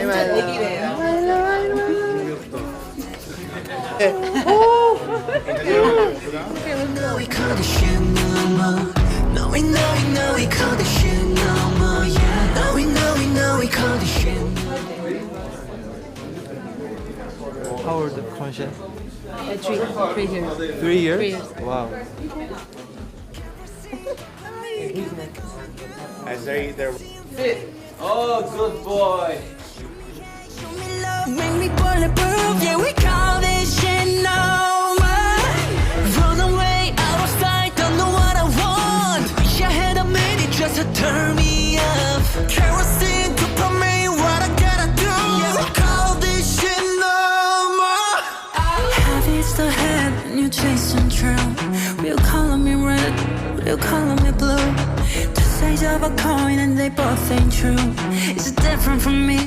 완전 애기래요. How old the concert? 3 years. 3 years? 3 years. Wow. As they're Oh, good boy. Make me bulletproof, yeah, we call this shit normal. Run away, out of sight, don't know what I want. Wish I had a minute just to turn me up. Kerosene to put me what I gotta do. Yeah, we call this shit normal. Heavy's the head and you chasing true. Real color me red, real color me blue. Two sides of a coin and they both ain't true. It's different from me.